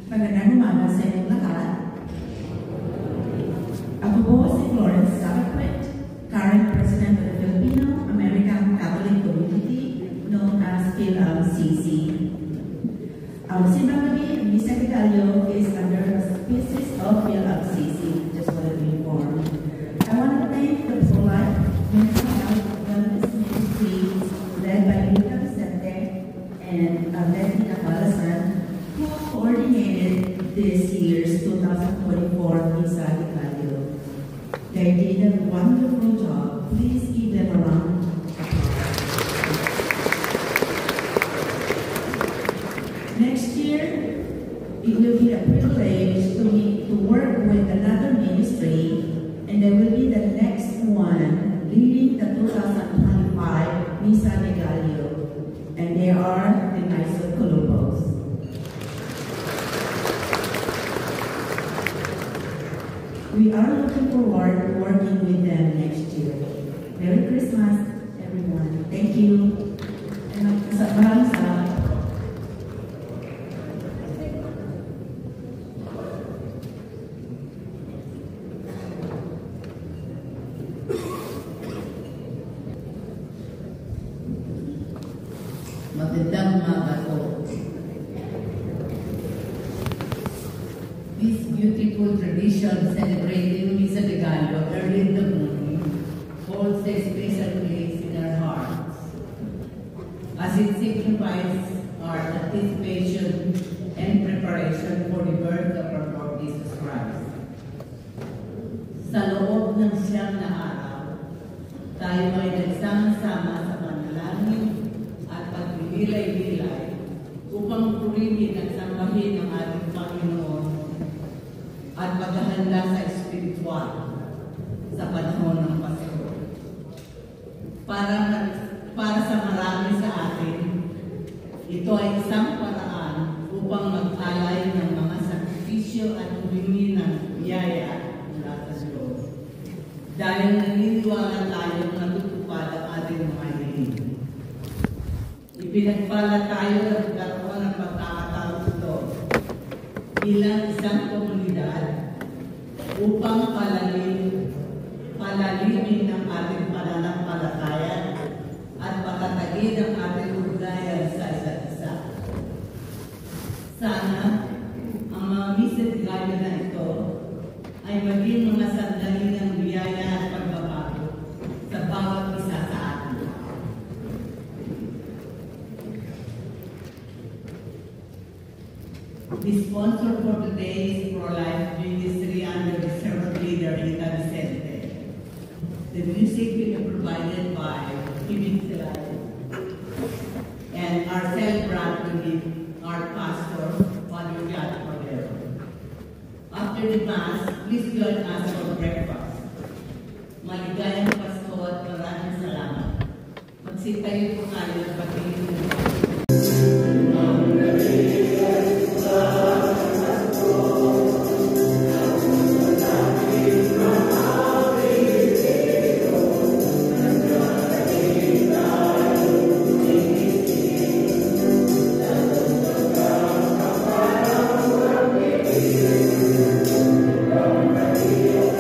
Magandang umaga sa inyong lahat. Ako po si Florence Sabaquet, current President of the Filipino-American Catholic Community known as PhilAmCC. Our Simbang-Gabi Misa Regalio is under the auspices of PhilAmCC. Just wanted to inform. I want to thank the Pro-Life Mental Health Wellness Ministry led by Lita Vicente and Betty Napalasan, who coordinated this year's 2024 Misa Regalio. They did a wonderful job. Please give them a round of applause. Next year, it will be a privilege to work with another ministry, and they will be the next one leading the 2025 Misa Regalio, and they are the Knights of Columbus. We are looking forward to working with them next year. Merry Christmas, everyone. Thank you. Maraming salamat. Magandang umaga po. This beautiful tradition celebrating Misa Regalio early in the morning holds a special place in our hearts, as it signifies our anticipation and preparation for the birth of our Lord Jesus Christ. Sa loob ng siyam na araw, tayo ay nagsama-sama sa panalangin at pagbibilay-bilay upang purihin at sambahin ang ating Panginoon at paghahanda sa espiritual sa panahon ng Pasko. Para sa marami sa atin, ito ay isang paraan upang mag-alay ng mga sakripisyo at humingi ng biyaya mula sa Diyos. Dahil naniniwala tayo na natutupad ang ating mga hiling. Ipinagpala tayo at karoon ng pagkakataon ito bilang isang komunidad upang palalimin ang ating pananampalataya at patatagin ang ating ugnayan sa isa't isa. Sana ang mga Misa Regalio na ito ay maging mga sandali ng biyaya at pagbabago sa bawat isa sa atin. The sponsor for today is Pro-Life Ministry under the servant leader Lita Vicente. The music will be provided by Kibit Silay. And our celebrant will be our pastor, Father Yat Cordero. After the Mass, please join us for breakfast. Maligayang Pasko at maraming salamat. Magsitayo po tayo at pagtingin mo. Thank you.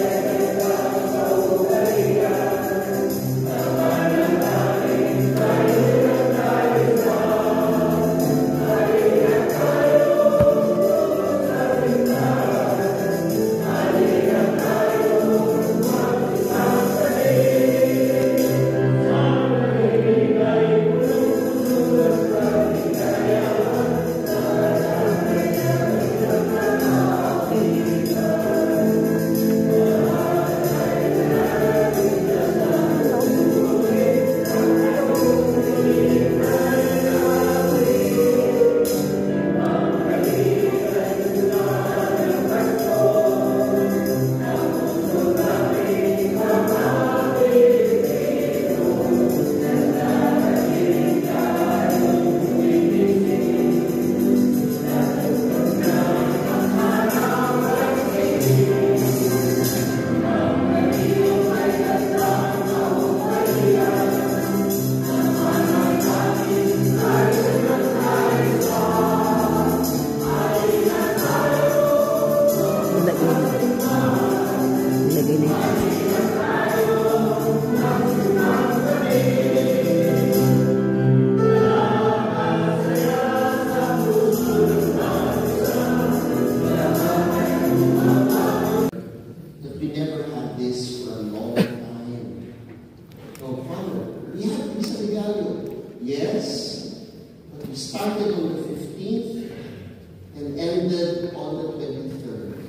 ended on the 23rd.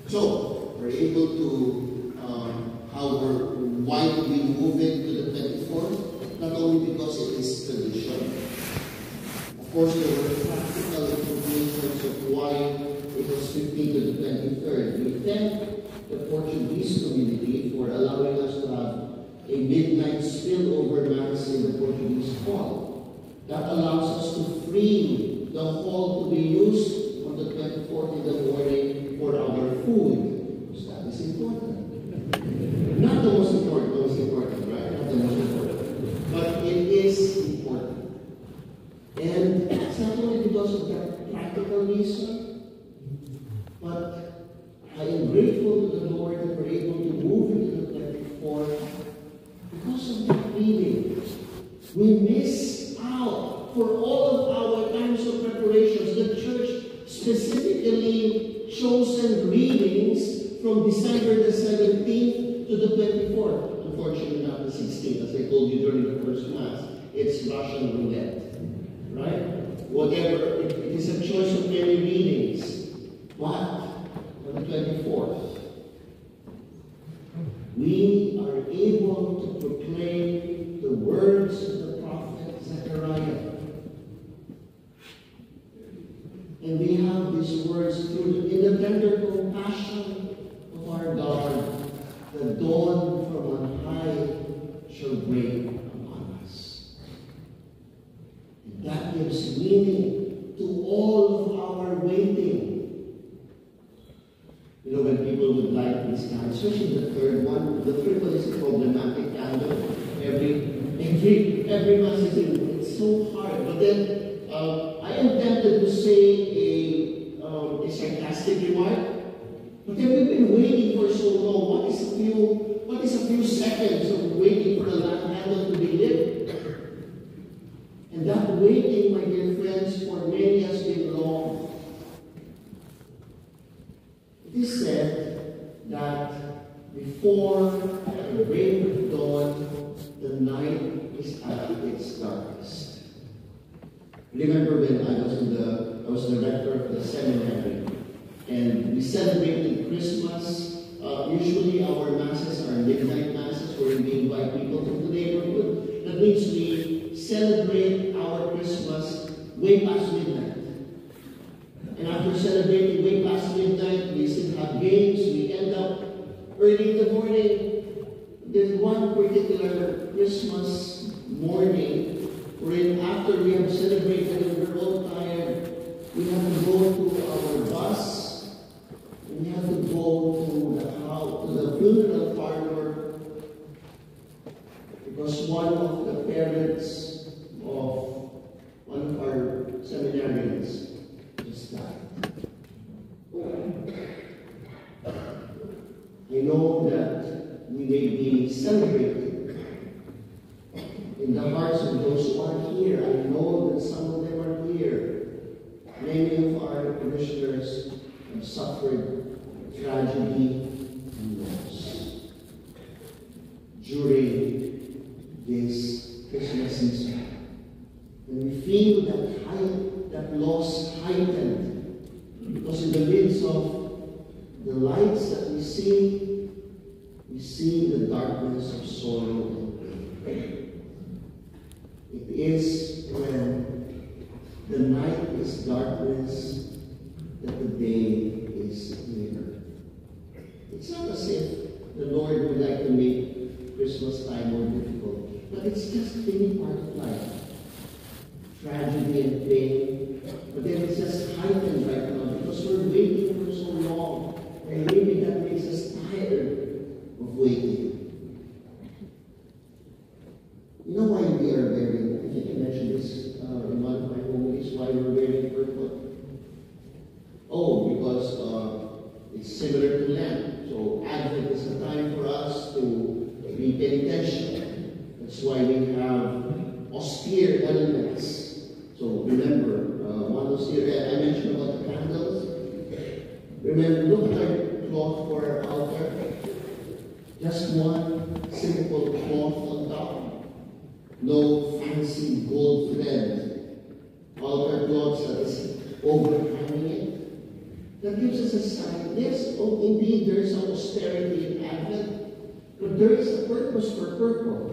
So, we're able to why did we move it to the 24th? Not only because it is tradition. Of course, there were practical implications of why it was 15 to the 23rd. We thank the Portuguese community for allowing us to have a midnight spillover mass in the Portuguese hall. That allows us to free the hall to be used on the 24th in the morning for our food. So that is important. Not the most important, right? Not the most important. But it is important. And it's not only because of that practical reason, but I am grateful to the Lord that we're able to move into the 24th because of that reading. We miss out for all of our times of preparations. The church specifically chosen readings from December the 17th to the 24th. Unfortunately, not the 16th, as I told you during the first Mass. It's Russian roulette. Right? Whatever, it is a choice of many readings. But on the 24th, we are able to proclaim the words of the prophet Zechariah. And we have these words through in the tender compassion of our God. The dawn from on high shall break upon us. And that gives meaning to all of our waiting. You know, when people would light this candle, especially the third one is a problematic candle. Every Mass it's so hard. But then I am tempted to say a sarcastic remark. But then we've been waiting for so long. What is a few seconds of waiting for the candle to be lit? And that waiting, my dear friends, for many has been long. It is said that before the break of dawn, the night is at its darkest. Remember when I was the rector of the seminary, and we celebrated Christmas. Usually our masses are midnight masses where we invite people from the neighborhood. That means we celebrate our Christmas way past midnight. And after celebrating way past midnight, we still have games. We end up early in the morning. There's one particular Christmas morning wherein after we have celebrated and we're all tired, we have to go to our bus. We have to go to the funeral parlor because one of the parents of one of our seminarians just died. I know that we may be celebrating in the hearts of those who are here. I know that some of them are here. Many of our parishioners have suffered tragedy and loss during this Christmas season. And we feel that loss heightened because in the midst of the lights that we see the darkness of sorrow and pain. It is when the night is darkness that the day is nearer. It's not as if the Lord would like to make Christmas time more difficult, but it's just any part of life. Tragedy and pain, but then it's just heightened right now because we're waiting for so long, and maybe that makes us tired of waiting. You know why we are wearing, I think I mentioned this in one of my homilies, why we're wearing purple? Oh, because it's similar to Lent. So Advent is a time for us to be penitential. That's why we have austere elements. So remember, one austere, I mentioned about the candles. Remember, look at our cloth for our altar. Just one simple cloth on top. No fancy gold thread. Altar cloths that is overhanging that gives us a sign. Yes, oh, indeed, there is some austerity in Advent, but there is a purpose for purple.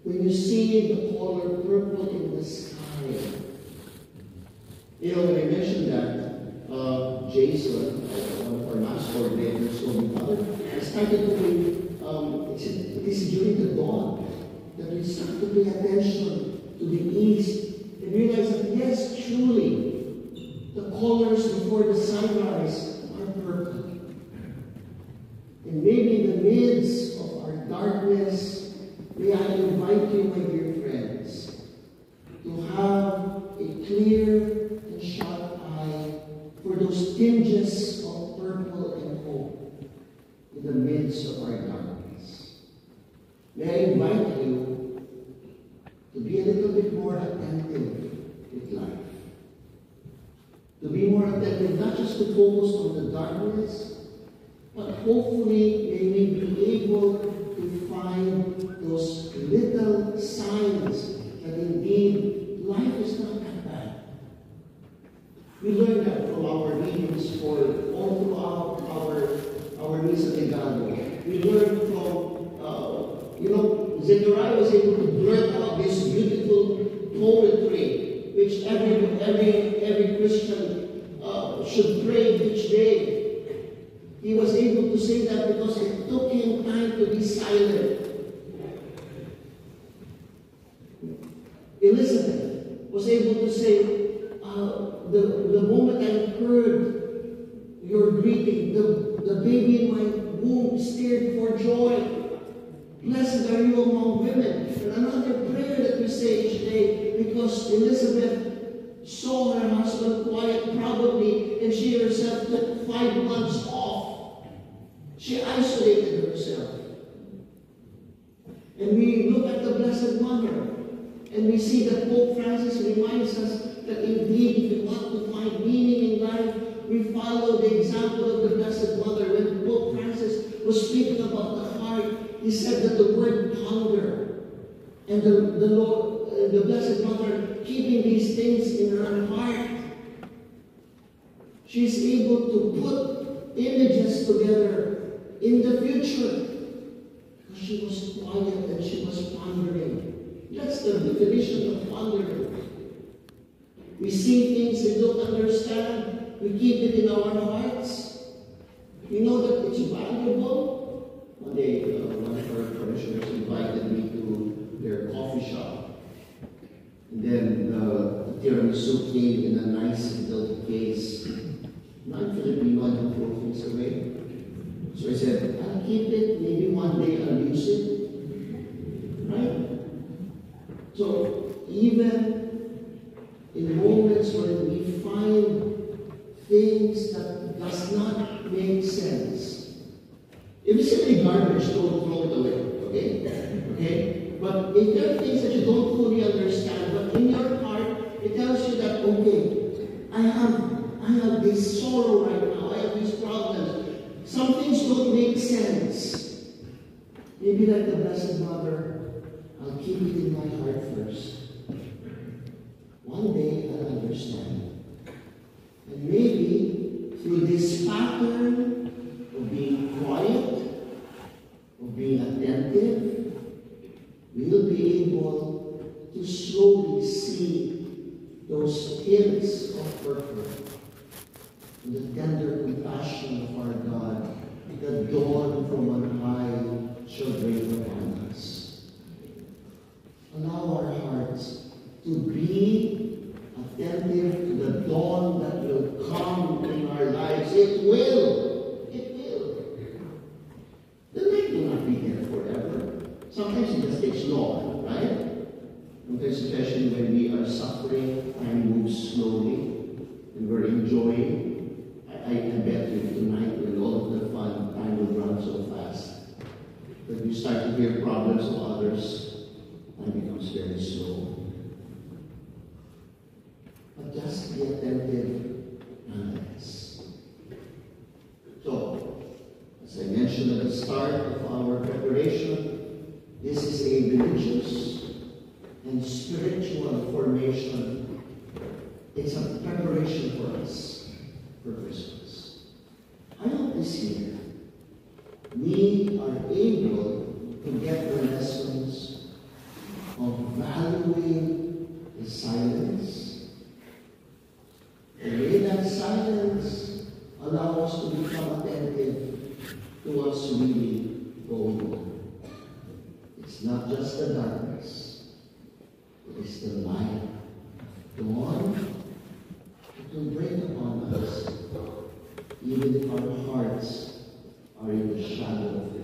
When you see the color purple in the sky, you know, when I mentioned that, Jason, one of our mass coordinators, told me, Father, I started doing, it is during the dawn that we start to pay attention to the east and realize that, yes, truly, the colors before the sunrise are purple. And maybe in the midst of our darkness, may I invite you, my dear friends, to have a clear and sharp eye for those tinges of purple and hope in the midst of our darkness. May I invite you to be a little bit more attentive with life. To be more attentive, not just to focus on the darkness, but hopefully may we be able to find those little signs that indeed life is not that bad. We learned that from our readings for all throughout our Misa de Gallo. We learned from, Zechariah was able to blurt out this beautiful poetry, which every Christian should pray each day. He was able to say that because it took him time to be silent. Elizabeth was able to say, the moment I heard your greeting, the baby in my womb stirred for joy. Blessed are you among women. And another prayer that we say each day, because Elizabeth saw her husband quiet probably, and she herself took 5 months off. She isolated herself. And we look at the Blessed Mother, and we see that Pope Francis reminds us that indeed, if we want to find meaning in life, we follow the example of the Blessed Mother. When Pope Francis was speaking about the heart, he said that the word ponder, and the Lord, the Blessed Mother, keeping these things in her heart, she's able to put images together in the future. Because she was quiet and she was pondering. That's the definition of pondering. We see things we don't understand. We keep it in our hearts. We know that it's valuable. One day, one of our parishioners invited me to their coffee shop. And then the tiramisu came in a nice little case. Non-Filipino, I don't throw things away. So I said, I'll keep it. Maybe one day I'll use it. Right? So even in moments when we find things that does not make sense, if you see any garbage, don't throw it away, okay? But if there are things that you don't fully understand, but in your heart, it tells you that, okay, I have this sorrow right now, I have these problems. Some things don't make sense. Maybe like the Blessed Mother, I'll keep it in my heart first. One day, I'll understand. And maybe through this pattern of being quiet, of being attentive, we'll be able to slowly see those hints of purpose and the tender compassion of our God, the dawn from on high shall break upon us. Allow our hearts to be attentive to the dawn that will come in our lives. It will. It will. The night will not be there forever. Sometimes it just takes long, right? Sometimes, especially when we are suffering, time moves slowly and we're enjoying. I bet you tonight, with all of the fun, time will run so fast. When you start to hear problems of others, time becomes very slow. But just be attentive nonetheless. So, as I mentioned at the start of our preparation, this is a religious and spiritual formation. It's a preparation for us. for Christmas. I hope this year we are able to get the lessons of valuing the silence. And in that silence, allow us to become attentive to what's really going on. It's not just the darkness, it is the light of dawn that will break upon us, even if our hearts are in the shadow of death.